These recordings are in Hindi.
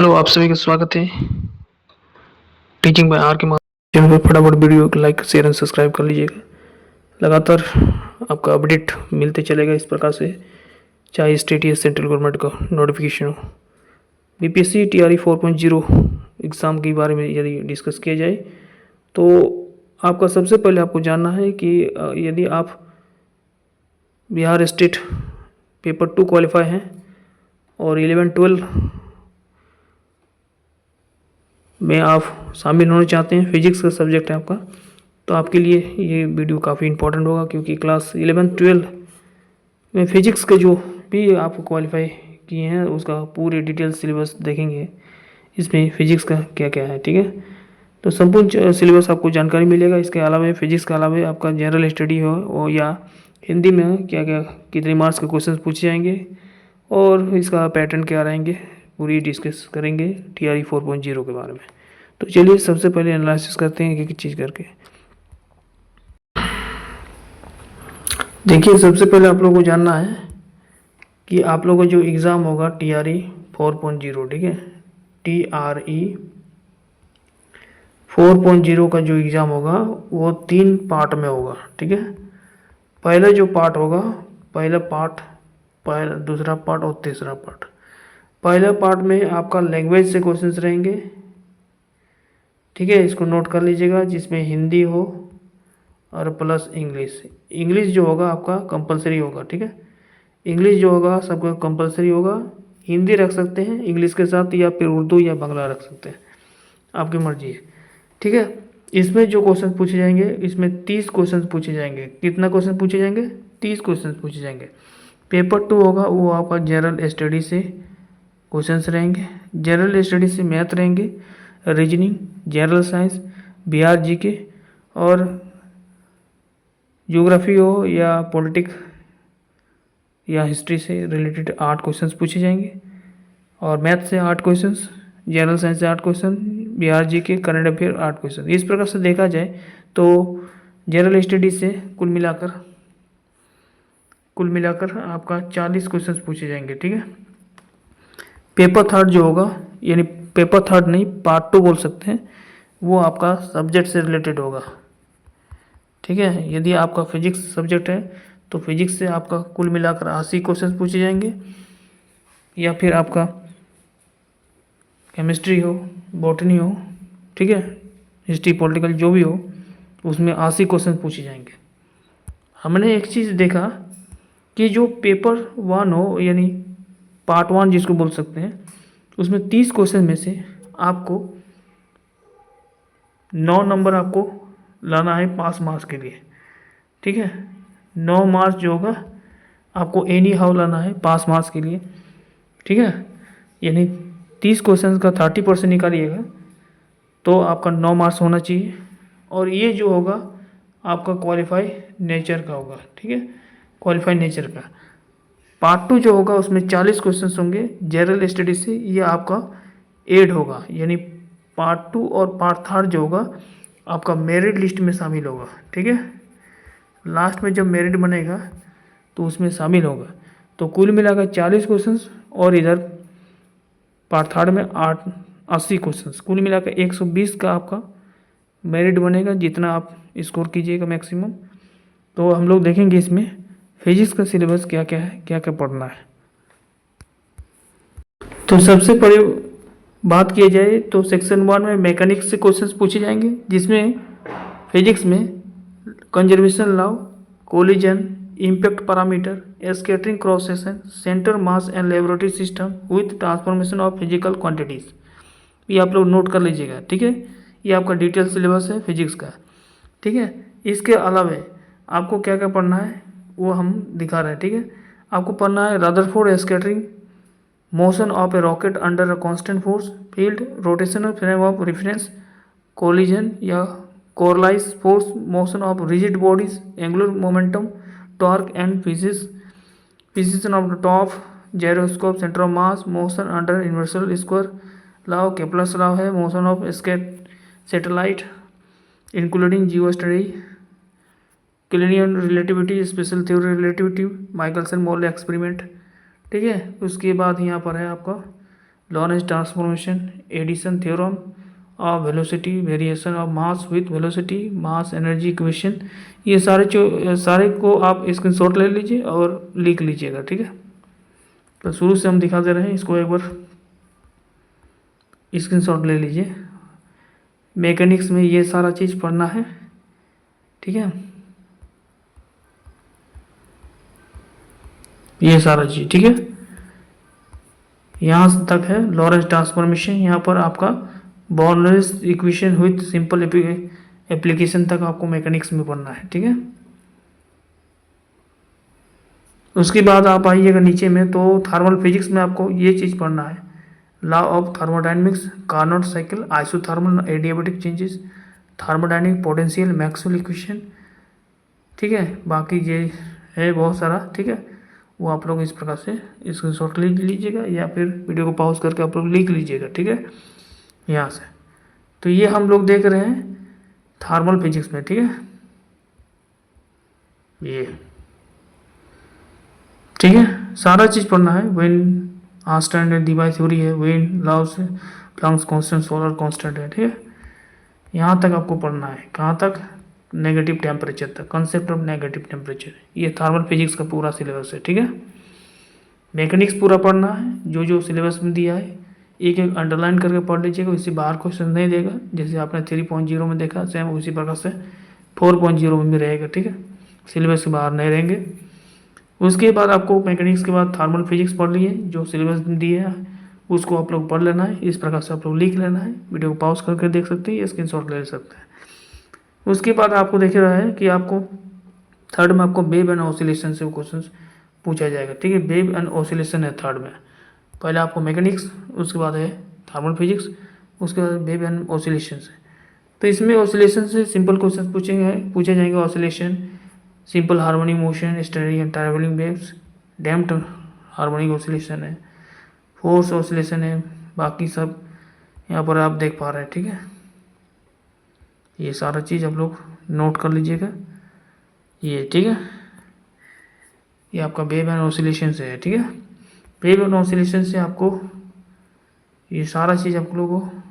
हेलो, आप सभी का स्वागत है टीचिंग बाय आर के माध्यम से। फटाफट वीडियो को लाइक शेयर एंड सब्सक्राइब कर लीजिएगा। लगातार आपका अपडेट मिलते चलेगा इस प्रकार से, चाहे स्टेट या सेंट्रल गवर्नमेंट का नोटिफिकेशन हो। बीपीएससी टीआरई 4.0 एग्ज़ाम के बारे में यदि डिस्कस किया जाए तो आपका सबसे पहले आपको जानना है कि यदि आप बिहार स्टेट पेपर 2 क्वालिफाई हैं और 11-12 में आप शामिल होना चाहते हैं, फिजिक्स का सब्जेक्ट है आपका, तो आपके लिए ये वीडियो काफ़ी इंपॉर्टेंट होगा, क्योंकि क्लास 11-12 में फिजिक्स का जो भी आप क्वालिफाई किए हैं उसका पूरे डिटेल सिलेबस देखेंगे। इसमें फिजिक्स का क्या क्या है, ठीक है, तो संपूर्ण सिलेबस आपको जानकारी मिलेगा। इसके अलावा फिजिक्स के अलावा आपका जनरल स्टडी हो या हिंदी में क्या क्या कितने मार्क्स के क्वेश्चन पूछे जाएंगे और इसका पैटर्न क्या रहेंगे, पूरी डिस्कस करेंगे टीआरई 4.0 के बारे में। तो चलिए सबसे पहले एनालिसिस करते हैं एक एक चीज़ करके। देखिए, सबसे पहले आप लोगों को जानना है कि आप लोगों का जो एग्ज़ाम होगा टीआरई 4.0, ठीक है, टीआरई 4.0 का जो एग्ज़ाम होगा वो 3 पार्ट में होगा, ठीक है। पहला जो पार्ट होगा, पहला दूसरा पार्ट और तीसरा पार्ट। पहला पार्ट में आपका लैंग्वेज से क्वेश्चंस रहेंगे, ठीक है, इसको नोट कर लीजिएगा, जिसमें हिंदी हो और प्लस इंग्लिश जो होगा आपका कंपलसरी होगा, ठीक है। इंग्लिश जो होगा सबका कंपलसरी होगा। हिंदी रख सकते हैं इंग्लिश के साथ, या फिर उर्दू या बांग्ला रख सकते हैं, आपकी मर्जी है, ठीक है। इसमें जो क्वेश्चन पूछे जाएंगे, इसमें 30 क्वेश्चन पूछे जाएंगे। कितना क्वेश्चन पूछे जाएंगे? 30 क्वेश्चन पूछे जाएंगे। पेपर 2 होगा वो आपका जनरल स्टडी से क्वेश्चंस रहेंगे। जनरल स्टडी से मैथ रहेंगे, reasoning, general science, Bihar GK और ज्योग्राफी हो या पॉलिटिक्स या हिस्ट्री से रिलेटेड 8 क्वेश्चंस पूछे जाएंगे। और मैथ से 8 क्वेश्चंस, जनरल साइंस से 8 question, Bihar GK current affair 8 question. इस प्रकार से देखा जाए तो जनरल स्टडी से कुल मिलाकर आपका 40 क्वेश्चंस पूछे जाएंगे, ठीक है। पेपर थर्ड जो होगा, यानी पेपर थर्ड नहीं, पार्ट 2 बोल सकते हैं, वो आपका सब्जेक्ट से रिलेटेड होगा, ठीक है। यदि आपका फिजिक्स सब्जेक्ट है तो फिजिक्स से आपका कुल मिलाकर 80 क्वेश्चन पूछे जाएंगे, या फिर आपका केमिस्ट्री हो, बॉटनी हो, ठीक है, हिस्ट्री पॉलिटिकल जो भी हो, उसमें 80 क्वेश्चन पूछे जाएंगे। हमने एक चीज़ देखा कि जो पेपर 1 हो, यानी पार्ट 1 जिसको बोल सकते हैं, उसमें 30 क्वेश्चन में से आपको 9 नंबर आपको लाना है पास मार्क्स के लिए, ठीक है। 9 मार्क्स जो होगा आपको एनी हाउ लाना है पास मार्क्स के लिए, ठीक है। यानी 30 क्वेश्चन का 30% निकालिएगा तो आपका 9 मार्क्स होना चाहिए। और ये जो होगा आपका क्वालिफाई नेचर का होगा, ठीक है, क्वालिफाई नेचर का। पार्ट 2 जो होगा उसमें 40 क्वेश्चन होंगे जनरल स्टडी से, ये आपका एड होगा, यानी पार्ट 2 और पार्ट 3 जो होगा आपका मेरिट लिस्ट में शामिल होगा, ठीक है। लास्ट में जब मेरिट बनेगा तो उसमें शामिल होगा। तो कुल मिलाकर 40 क्वेश्चन और इधर पार्ट 3 में 80 क्वेश्चन, कुल मिलाकर 120 का आपका मेरिट बनेगा, जितना आप स्कोर कीजिएगा मैक्सिमम। तो हम लोग देखेंगे इसमें फिजिक्स का सिलेबस क्या क्या है, क्या क्या पढ़ना है। तो सबसे पहले बात किया जाए तो सेक्शन 1 में मैकेनिक्स से क्वेश्चंस पूछे जाएंगे, जिसमें फिजिक्स में conservation law, collision, impact parameter, scattering cross section, centre mass and laboratory system with transformation of physical quantities, ये आप लोग नोट कर लीजिएगा, ठीक है। ये आपका डिटेल सिलेबस है फिजिक्स का, ठीक है। इसके अलावा आपको क्या क्या पढ़ना है वो हम दिखा रहे हैं, ठीक है। आपको पढ़ना है Rutherford scattering, motion of a rocket under a constant force field, rotational frame of reference, collision या Coriolis force, motion of rigid bodies, angular momentum, torque and precession of the top, gyroscope, centre of mass, motion under universal square law, Kepler's law है, मोशन ऑफ सैटेलाइट इंक्लूडिंग जियो स्टडी, Galilean relativity, special theory relativity, Michelson Morley experiment, ठीक है। उसके बाद यहाँ पर है आपका Lorentz transformation, addition theorem of velocity, variation of mass with velocity, mass energy equation, ये सारे को आप स्क्रीनशॉट ले लीजिए और लिख लीजिएगा, ठीक है। तो शुरू से हम दिखा दे रहे हैं, इसको एक बार स्क्रीनशॉट ले लीजिए। मैकेनिक्स में ये सारा चीज़ पढ़ना है, ठीक है। ये सारा चीज़, ठीक है। यहाँ तक है लॉरेंस ट्रांसफॉर्मेशन। यहाँ पर आपका बॉर्नलेस इक्वेशन विथ सिंपल एप्लीकेशन तक आपको मैकेनिक्स में पढ़ना है, ठीक है। उसके बाद आप आइएगा नीचे में, तो थर्मल फिजिक्स में आपको ये चीज़ पढ़ना है, law of thermodynamics, Carnot cycle, isothermal adiabatic changes, thermodynamic potential, Maxwell equation, ठीक है। बाकी ये है बहुत सारा, ठीक है। वो आप लोग इस प्रकार से स्क्रीनशॉट ले लीजिएगा या फिर वीडियो को पॉज करके आप लोग लिख लीजिएगा, ठीक है, यहाँ से। तो ये हम लोग देख रहे हैं थर्मल फिजिक्स में, ठीक है। ये ठीक है, सारा चीज़ पढ़ना है। वेन आंस्टाइन डिवाइस थ्योरी है, when loss, Planck's constant, solar constant है, ठीक है। यहाँ तक आपको पढ़ना है, कहाँ तक, नेगेटिव टेम्परेचर तक, कंसेप्ट ऑफ नेगेटिव टेम्परेचर। ये थर्मल फिजिक्स का पूरा सिलेबस है, ठीक है। मैकेनिक्स पूरा पढ़ना है, जो जो सिलेबस में दिया है एक एक अंडरलाइन करके पढ़ लीजिएगा, इससे बाहर क्वेश्चन नहीं देगा। जैसे आपने 3.0 में देखा, सेम उसी प्रकार से 4.0 में भी रहेगा, ठीक है। सिलेबस के बाहर नहीं रहेंगे। उसके बाद आपको मैकेनिक्स के बाद थर्मल फिजिक्स पढ़ लिए, जो सिलेबस में दिए है उसको आप लोग पढ़ लेना है। इस प्रकार से आप लोग लिख लेना है, वीडियो को पॉज करके देख सकते हैं या स्क्रीनशॉट ले सकते हैं। उसके बाद आपको देख रहा है कि आपको थर्ड में आपको वेव एंड ऑसिलेशन से क्वेश्चन पूछा जाएगा, ठीक है। वेव एंड ऑसिलेशन है थर्ड में। पहले आपको मैकेनिक्स, उसके बाद है थर्मल फिजिक्स, उसके बाद वेव एंड ऑसिलेशन से। तो इसमें ऑसिलेशन से सिंपल क्वेश्चन पूछे जाएंगे। Oscillation, simple harmonic motion, static and travelling waves, damped harmonic oscillation है, फोर्स ऑसिलेशन है, बाकी सब यहाँ पर आप देख पा रहे हैं, ठीक है। ये सारा चीज़ आप लोग नोट कर लीजिएगा, ये ठीक है। ये आपका वेव एंड ऑसिलेशन से है, ठीक है। वेव एंड ऑसिलेशन से आपको ये सारा चीज़ आप लोगों को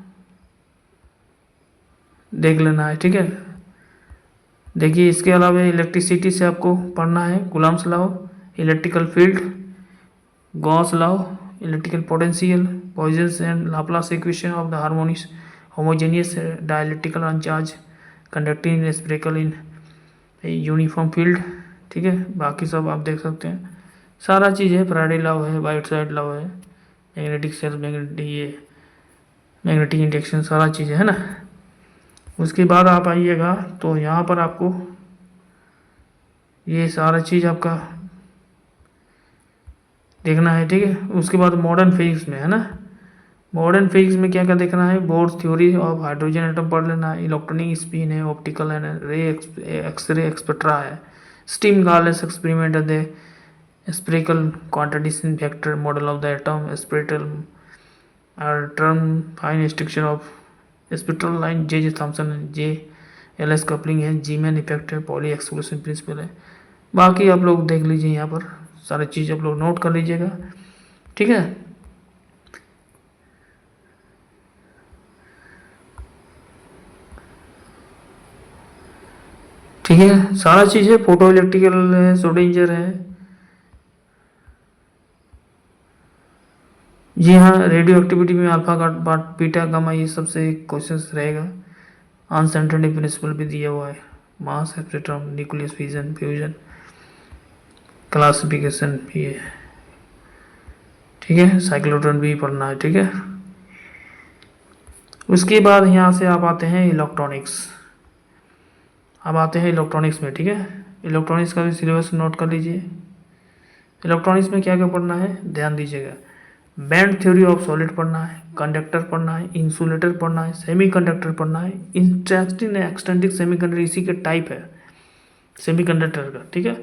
देख लेना है, ठीक है। देखिए, इसके अलावा इलेक्ट्रिसिटी से आपको पढ़ना है Coulomb's law, electrical field, Gauss law, electrical potential, Poisson's and Laplace equation of the harmonics, homogeneous dielectrical uncharged, conducting in spherical in uniform field, ठीक है। बाकी सब आप देख सकते हैं, सारा चीज़ है। फैराडे लॉ है, वाइट साइड लॉ है, मैग्नेटिक सेल, मैग्नेटिक इंडक्शन, सारा चीज़ है ना। उसके बाद आप आइएगा तो यहाँ पर आपको ये सारा चीज़ आपका देखना है, ठीक है। उसके बाद मॉडर्न फिजिक्स में है ना, मॉडर्न फिजिक्स में क्या क्या देखना है, board theory of hydrogen atom पढ़ लेना है, इलेक्ट्रॉनिक स्पिन है, ऑप्टिकल एंड रे, एक्सरे एक्सपेट्रा है, स्टीम गार्लेस एक्सपेरिमेंट है, spherical quantitation vector model of the atom, spectral term fine structure of spectral line, J Thomson, J L S coupling है, जीमैन इफेक्ट है, पॉली एक्सक्लूसिव प्रिंसिपल है। बाकी आप लोग देख लीजिए, यहाँ पर सारी चीज़ आप लोग नोट कर लीजिएगा, ठीक है। ठीक है, सारा चीज़ है। फोटो इलेक्ट्रिकल है, सोडेंजर है, जी हाँ। रेडियो एक्टिविटी में अल्फा का बीटा गामा ये सबसे क्वेश्चन रहेगा। अनसर्टेनिटी प्रिंसिपल भी दिया हुआ है, mass spectrum, nucleus fission fusion, classification भी है, ठीक है। साइक्लोट्रॉन भी पढ़ना है, ठीक है। उसके बाद यहाँ से आप आते हैं इलेक्ट्रॉनिक्स। अब आते हैं इलेक्ट्रॉनिक्स में, ठीक है। इलेक्ट्रॉनिक्स का भी सिलेबस नोट कर लीजिए। इलेक्ट्रॉनिक्स में क्या क्या पढ़ना है, ध्यान दीजिएगा। बैंड थ्योरी ऑफ सॉलिड पढ़ना है, कंडक्टर पढ़ना है, इंसुलेटर पढ़ना है, सेमीकंडक्टर पढ़ना है, इंटरेस्टिंग एक्सटेंटिक सेमीकंडक्टर इसी के टाइप है सेमीकंडक्टर का, ठीक है।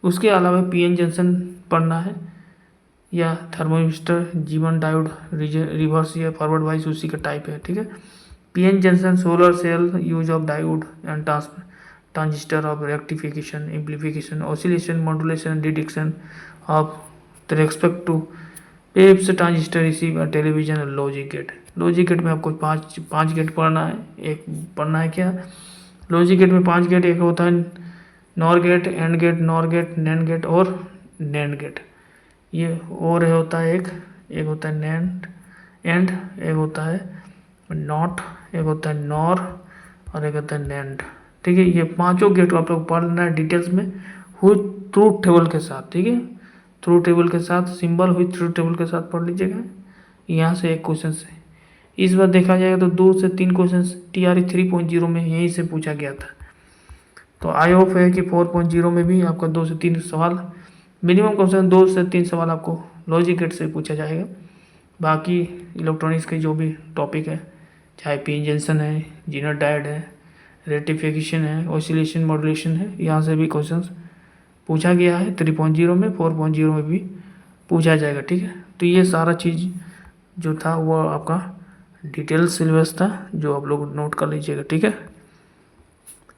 उसके अलावा पीएन जंक्शन पढ़ना है, या थर्मोमिस्टर, जीवन डायोड, रिवर्स या फॉरवर्ड वाइज उसी का टाइप है, ठीक है। PN junction, solar cell, use of diode and transistor of rectification, amplification, oscillation, modulation, detection of the respect to peps, transistor, receiver, television और लॉजिक गेट। लॉजिक गेट में आपको पाँच गेट पढ़ना है। एक पढ़ना है क्या, लॉजिक गेट में 5 गेट, एक होता है NOR gate, AND gate, NOR gate, NAND gate और नैंड गेट। ये और होता है एक होता है नैंड एंड, एक होता है नॉट, एक होता है नॉर और एक होता है नैंड। ठीक है, ये पांचों गेट आप लोग पढ़ना है डिटेल्स में हुई ट्रूथ टेबल के साथ। ठीक है, ट्रूथ टेबल के साथ, सिंबल हुई ट्रूथ टेबल के साथ पढ़ लीजिएगा। यहाँ से एक क्वेश्चन से इस बार देखा जाएगा तो 2 से 3 क्वेश्चन TRE 3.0 में यहीं से पूछा गया था। तो आई होप है कि 4.0 में भी आपका 2 से 3 सवाल मिनिमम क्वेश्चन, 2 से 3 सवाल आपको लॉजिक गेट से पूछा जाएगा। बाकी इलेक्ट्रॉनिक्स के जो भी टॉपिक है, चाहे पी जंक्शन है, जीनर डायड है, रेक्टिफिकेशन है, ऑसिलेशन मॉड्यूलेशन है, यहाँ से भी क्वेश्चंस पूछा गया है 3.0 में, 4.0 में भी पूछा जाएगा। ठीक है, तो ये सारा चीज़ जो था वो आपका डिटेल सिलेबस था, जो आप लोग नोट कर लीजिएगा। ठीक है,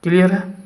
क्लियर है।